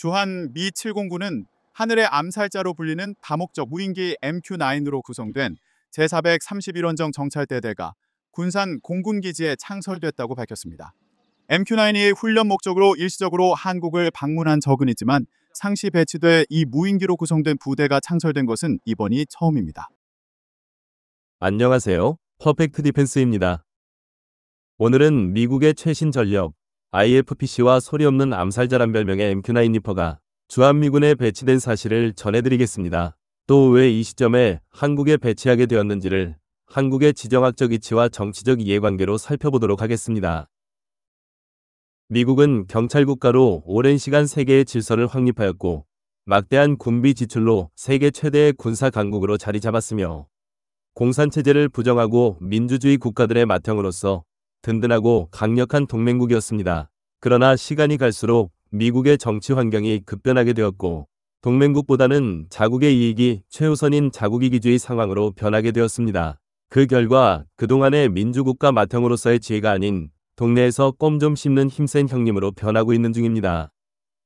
주한 미 7공군은 하늘의 암살자로 불리는 다목적 무인기 MQ-9으로 구성된 제431원정 정찰대대가 군산 공군기지에 창설됐다고 밝혔습니다. MQ-9이 훈련 목적으로 일시적으로 한국을 방문한 적은 있지만 상시 배치돼 이 무인기로 구성된 부대가 창설된 것은 이번이 처음입니다. 안녕하세요. 퍼펙트 디펜스입니다. 오늘은 미국의 최신 전력 IFPC와 소리 없는 암살자란 별명의 MQ-9 리퍼가 주한미군에 배치된 사실을 전해드리겠습니다. 또 왜 이 시점에 한국에 배치하게 되었는지를 한국의 지정학적 위치와 정치적 이해관계로 살펴보도록 하겠습니다. 미국은 경찰국가로 오랜 시간 세계의 질서를 확립하였고 막대한 군비 지출로 세계 최대의 군사 강국으로 자리 잡았으며 공산체제를 부정하고 민주주의 국가들의 맏형으로서 든든하고 강력한 동맹국이었습니다. 그러나 시간이 갈수록 미국의 정치 환경이 급변하게 되었고 동맹국보다는 자국의 이익이 최우선인 자국이기주의 상황으로 변하게 되었습니다. 그 결과 그동안의 민주국가 맏형으로서의 지혜가 아닌 동네에서 껌 좀 씹는 힘센 형님으로 변하고 있는 중입니다.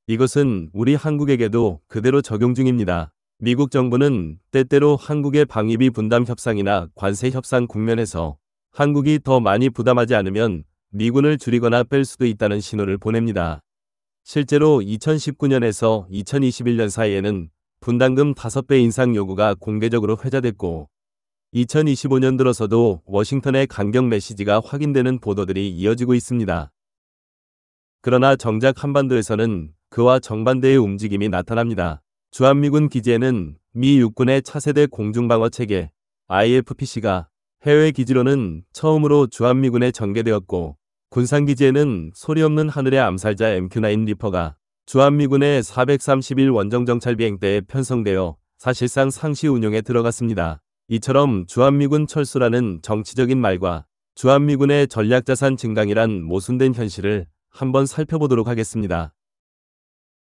이것은 우리 한국에게도 그대로 적용 중입니다. 미국 정부는 때때로 한국의 방위비 분담 협상이나 관세 협상 국면에서 한국이 더 많이 부담하지 않으면 미군을 줄이거나 뺄 수도 있다는 신호를 보냅니다. 실제로 2019년에서 2021년 사이에는 분담금 5배 인상 요구가 공개적으로 회자됐고 2025년 들어서도 워싱턴의 강경 메시지가 확인되는 보도들이 이어지고 있습니다. 그러나 정작 한반도에서는 그와 정반대의 움직임이 나타납니다. 주한미군 기지에는 미 육군의 차세대 공중방어 체계 IFPC가 해외 기지로는 처음으로 주한미군에 전개되었고 군산기지에는 소리 없는 하늘의 암살자 MQ-9 리퍼가 주한미군의 431 원정 정찰 비행대에 편성되어 사실상 상시 운용에 들어갔습니다. 이처럼 주한미군 철수라는 정치적인 말과 주한미군의 전략자산 증강이란 모순된 현실을 한번 살펴보도록 하겠습니다.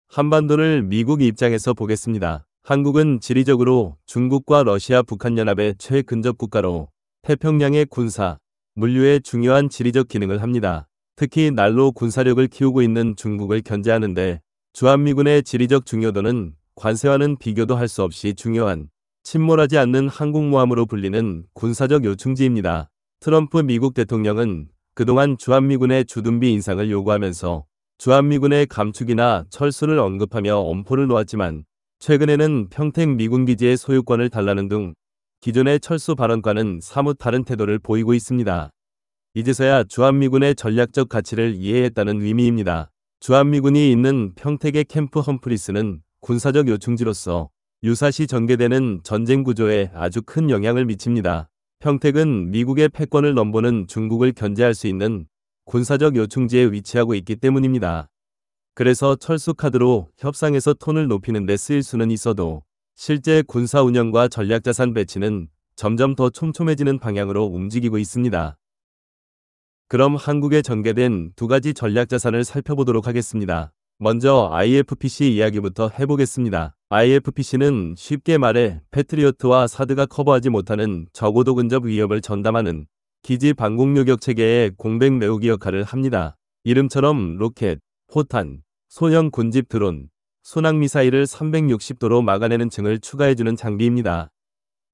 한반도를 미국 입장에서 보겠습니다. 한국은 지리적으로 중국과 러시아 북한연합의 최근접 국가로 태평양의 군사, 물류의 중요한 지리적 기능을 합니다. 특히 날로 군사력을 키우고 있는 중국을 견제하는데 주한미군의 지리적 중요도는 관세와는 비교도 할 수 없이 중요한 침몰하지 않는 항공모함으로 불리는 군사적 요충지입니다. 트럼프 미국 대통령은 그동안 주한미군의 주둔비 인상을 요구하면서 주한미군의 감축이나 철수를 언급하며 엄포를 놓았지만 최근에는 평택 미군기지의 소유권을 달라는 등 기존의 철수 발언과는 사뭇 다른 태도를 보이고 있습니다. 이제서야 주한미군의 전략적 가치를 이해했다는 의미입니다. 주한미군이 있는 평택의 캠프 험프리스는 군사적 요충지로서 유사시 전개되는 전쟁 구조에 아주 큰 영향을 미칩니다. 평택은 미국의 패권을 넘보는 중국을 견제할 수 있는 군사적 요충지에 위치하고 있기 때문입니다. 그래서 철수 카드로 협상에서 톤을 높이는 데 쓰일 수는 있어도 실제 군사 운영과 전략자산 배치는 점점 더 촘촘해지는 방향으로 움직이고 있습니다. 그럼 한국에 전개된 두 가지 전략자산을 살펴보도록 하겠습니다. 먼저 IFPC 이야기부터 해보겠습니다. IFPC는 쉽게 말해 패트리어트와 사드가 커버하지 못하는 저고도 근접 위협을 전담하는 기지 방공 요격 체계의 공백 메우기 역할을 합니다. 이름처럼 로켓, 포탄, 소형 군집 드론, 순항미사일을 360도로 막아내는 층을 추가해주는 장비입니다.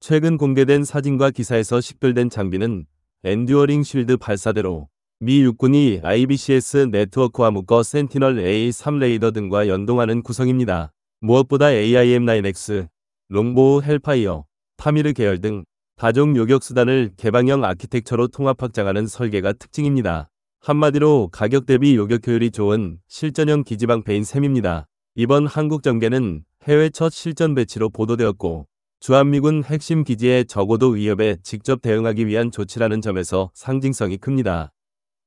최근 공개된 사진과 기사에서 식별된 장비는 엔듀어링 쉴드 발사대로 미 육군이 IBCS 네트워크와 묶어 센티널 A3 레이더 등과 연동하는 구성입니다. 무엇보다 AIM-9X, 롱보우 헬파이어, 타미르 계열 등 다종 요격수단을 개방형 아키텍처로 통합 확장하는 설계가 특징입니다. 한마디로 가격 대비 요격 효율이 좋은 실전형 기지방패인 셈입니다. 이번 한국 전개는 해외 첫 실전 배치로 보도되었고 주한미군 핵심 기지의 저고도 위협에 직접 대응하기 위한 조치라는 점에서 상징성이 큽니다.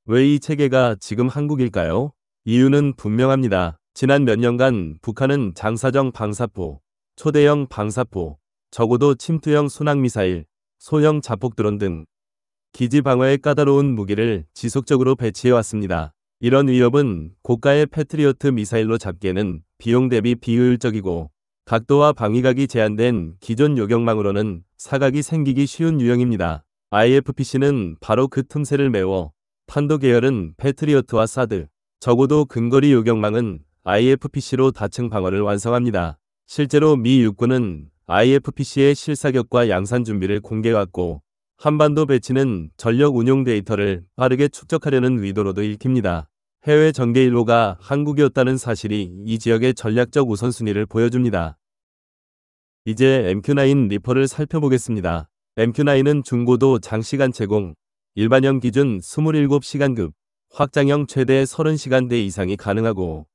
왜 이 체계가 지금 한국일까요? 이유는 분명합니다. 지난 몇 년간 북한은 장사정 방사포, 초대형 방사포, 저고도 침투형 순항미사일, 소형 자폭드론 등 기지 방어에 까다로운 무기를 지속적으로 배치해왔습니다. 이런 위협은 고가의 패트리어트 미사일로 잡기에는 비용 대비 비효율적이고 각도와 방위각이 제한된 기존 요격망으로는 사각이 생기기 쉬운 유형입니다. IFPC는 바로 그 틈새를 메워 탄도 계열은 패트리어트와 사드, 적어도 근거리 요격망은 IFPC로 다층 방어를 완성합니다. 실제로 미 육군은 IFPC의 실사격과 양산 준비를 공개해왔고 한반도 배치는 전력 운용 데이터를 빠르게 축적하려는 의도로도 읽힙니다. 해외 전개 일로가 한국이었다는 사실이 이 지역의 전략적 우선순위를 보여줍니다. 이제 MQ-9 리퍼를 살펴보겠습니다. MQ-9은 중고도 장시간 제공, 일반형 기준 27시간급, 확장형 최대 30시간대 이상이 가능하고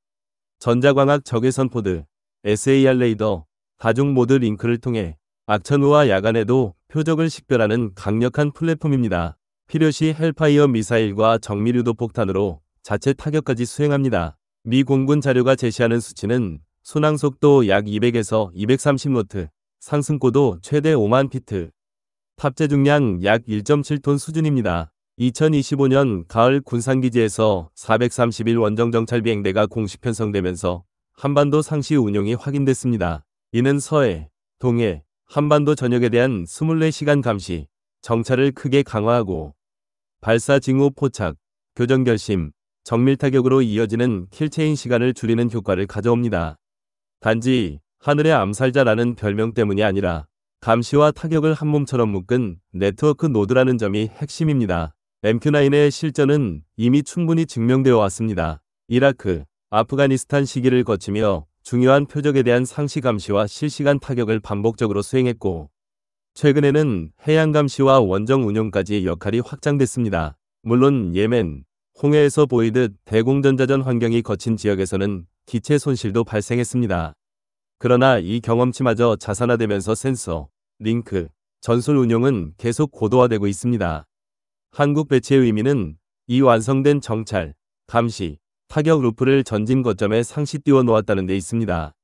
전자광학 적외선 포드, SAR 레이더, 다중 모드 링크를 통해 악천후와 야간에도 표적을 식별하는 강력한 플랫폼입니다. 필요시 헬파이어 미사일과 정밀유도 폭탄으로 자체 타격까지 수행합니다. 미 공군 자료가 제시하는 수치는 순항속도 약 200에서 230노트, 상승고도 최대 5만 피트, 탑재 중량 약 1.7톤 수준입니다. 2025년 가을 군산기지에서 431 원정 정찰 비행대가 공식 편성되면서 한반도 상시 운용이 확인됐습니다. 이는 서해, 동해, 한반도 전역에 대한 24시간 감시, 정찰을 크게 강화하고 발사 징후 포착, 교전 결심, 정밀 타격으로 이어지는 킬체인 시간을 줄이는 효과를 가져옵니다. 단지 하늘의 암살자라는 별명 때문이 아니라 감시와 타격을 한 몸처럼 묶은 네트워크 노드라는 점이 핵심입니다. MQ-9의 실전은 이미 충분히 증명되어 왔습니다. 이라크, 아프가니스탄 시기를 거치며 중요한 표적에 대한 상시 감시와 실시간 타격을 반복적으로 수행했고 최근에는 해양 감시와 원정 운용까지 역할이 확장됐습니다. 물론 예멘, 홍해에서 보이듯 대공전자전 환경이 거친 지역에서는 기체 손실도 발생했습니다. 그러나 이 경험치마저 자산화되면서 센서, 링크, 전술 운용은 계속 고도화되고 있습니다. 한국 배치의 의미는 이 완성된 정찰, 감시, 타격 루프를 전진 거점에 상시 띄워 놓았다는 데 있습니다.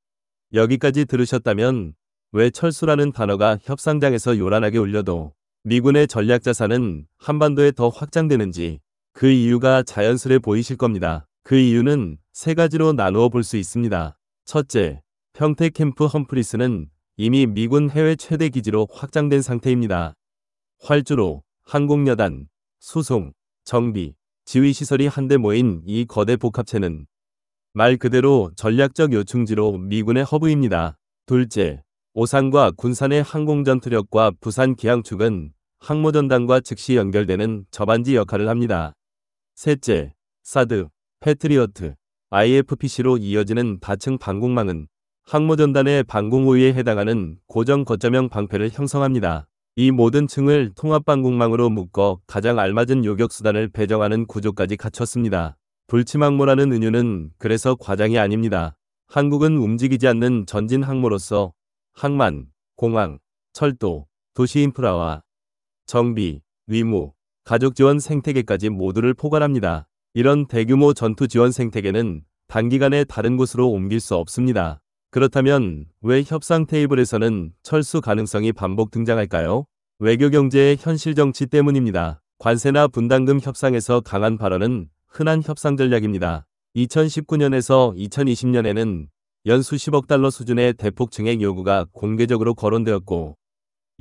여기까지 들으셨다면 왜 철수라는 단어가 협상장에서 요란하게 울려도 미군의 전략 자산은 한반도에 더 확장되는지 그 이유가 자연스레 보이실 겁니다. 그 이유는 세 가지로 나누어 볼 수 있습니다. 첫째, 평택 캠프 험프리스는 이미 미군 해외 최대 기지로 확장된 상태입니다. 활주로, 항공여단, 수송, 정비, 지휘시설이 한데 모인 이 거대 복합체는 말 그대로 전략적 요충지로 미군의 허브입니다. 둘째, 오산과 군산의 항공전투력과 부산 기항축은 항모전단과 즉시 연결되는 접안지 역할을 합니다. 셋째, 사드, 패트리어트, IFPC로 이어지는 다층 방공망은 항모전단의 방공호위에 해당하는 고정 거점형 방패를 형성합니다. 이 모든 층을 통합방공망으로 묶어 가장 알맞은 요격수단을 배정하는 구조까지 갖췄습니다. 불치망모라는 은유는 그래서 과장이 아닙니다. 한국은 움직이지 않는 전진 항모로서 항만, 공항, 철도, 도시 인프라와 정비, 위무, 가족 지원 생태계까지 모두를 포괄합니다. 이런 대규모 전투 지원 생태계는 단기간에 다른 곳으로 옮길 수 없습니다. 그렇다면 왜 협상 테이블에서는 철수 가능성이 반복 등장할까요? 외교 경제의 현실 정치 때문입니다. 관세나 분담금 협상에서 강한 발언은 흔한 협상 전략입니다. 2019년에서 2020년에는 연 수십억 달러 수준의 대폭 증액 요구가 공개적으로 거론되었고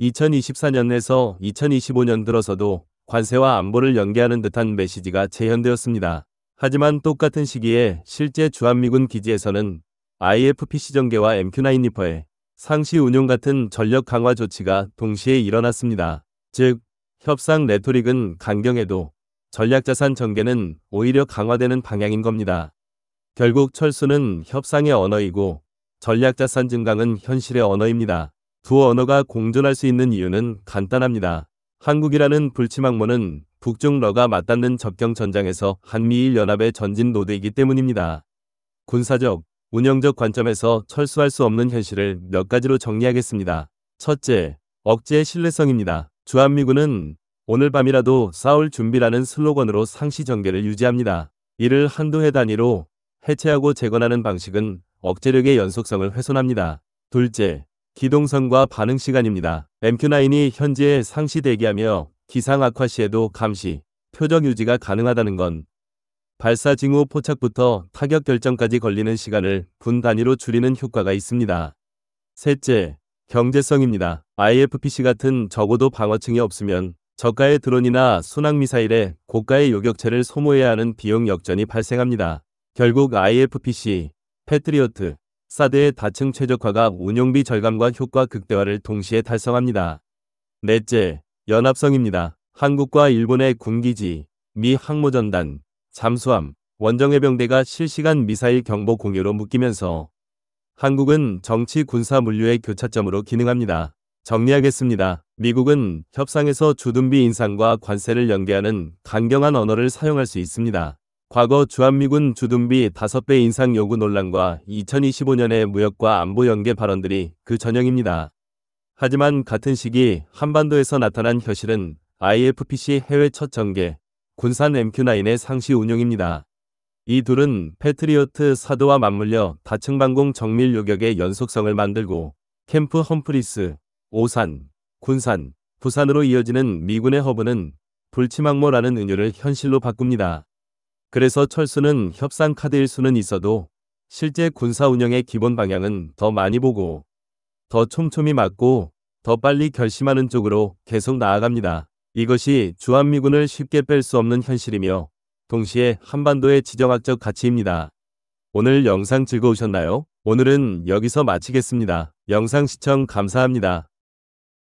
2024년에서 2025년 들어서도 관세와 안보를 연계하는 듯한 메시지가 재현되었습니다. 하지만 똑같은 시기에 실제 주한미군 기지에서는 IFPC 전개와 MQ-9 리퍼의 상시 운용 같은 전력 강화 조치가 동시에 일어났습니다. 즉, 협상 레토릭은 강경해도 전략자산 전개는 오히려 강화되는 방향인 겁니다. 결국 철수는 협상의 언어이고 전략자산 증강은 현실의 언어입니다. 두 언어가 공존할 수 있는 이유는 간단합니다. 한국이라는 불치망모는 북중 러가 맞닿는 접경 전장에서 한미일 연합의 전진 노드이기 때문입니다. 군사적, 운영적 관점에서 철수할 수 없는 현실을 몇 가지로 정리하겠습니다. 첫째, 억제의 신뢰성입니다. 주한미군은 오늘 밤이라도 싸울 준비라는 슬로건으로 상시 전개를 유지합니다. 이를 한두 해 단위로 해체하고 재건하는 방식은 억제력의 연속성을 훼손합니다. 둘째, 기동선과 반응 시간입니다. MQ-9이 현지에 상시 대기하며 기상 악화 시에도 감시, 표적 유지가 가능하다는 건 발사 징후 포착부터 타격 결정까지 걸리는 시간을 분 단위로 줄이는 효과가 있습니다. 셋째, 경제성입니다. IFPC 같은 적어도 방어층이 없으면 저가의 드론이나 순항미사일에 고가의 요격체를 소모해야 하는 비용 역전이 발생합니다. 결국 IFPC, 패트리어트, 사드의 다층 최적화가 운용비 절감과 효과 극대화를 동시에 달성합니다. 넷째, 연합성입니다. 한국과 일본의 군기지, 미 항모전단, 잠수함, 원정해병대가 실시간 미사일 경보 공유로 묶이면서 한국은 정치 군사 물류의 교차점으로 기능합니다. 정리하겠습니다. 미국은 협상에서 주둔비 인상과 관세를 연계하는 강경한 언어를 사용할 수 있습니다. 과거 주한미군 주둔비 5배 인상 요구 논란과 2025년의 무역과 안보 연계 발언들이 그 전형입니다. 하지만 같은 시기 한반도에서 나타난 현실은 IFPC 해외 첫 전개, 군산 MQ-9의 상시 운용입니다. 이 둘은 패트리어트 사드와 맞물려 다층 방공 정밀 요격의 연속성을 만들고 캠프 험프리스, 오산, 군산, 부산으로 이어지는 미군의 허브는 불치망모라는 은유를 현실로 바꿉니다. 그래서 철수는 협상 카드일 수는 있어도 실제 군사 운영의 기본 방향은 더 많이 보고 더 촘촘히 맞고 더 빨리 결심하는 쪽으로 계속 나아갑니다. 이것이 주한미군을 쉽게 뺄 수 없는 현실이며 동시에 한반도의 지정학적 가치입니다. 오늘 영상 즐거우셨나요? 오늘은 여기서 마치겠습니다. 영상 시청 감사합니다.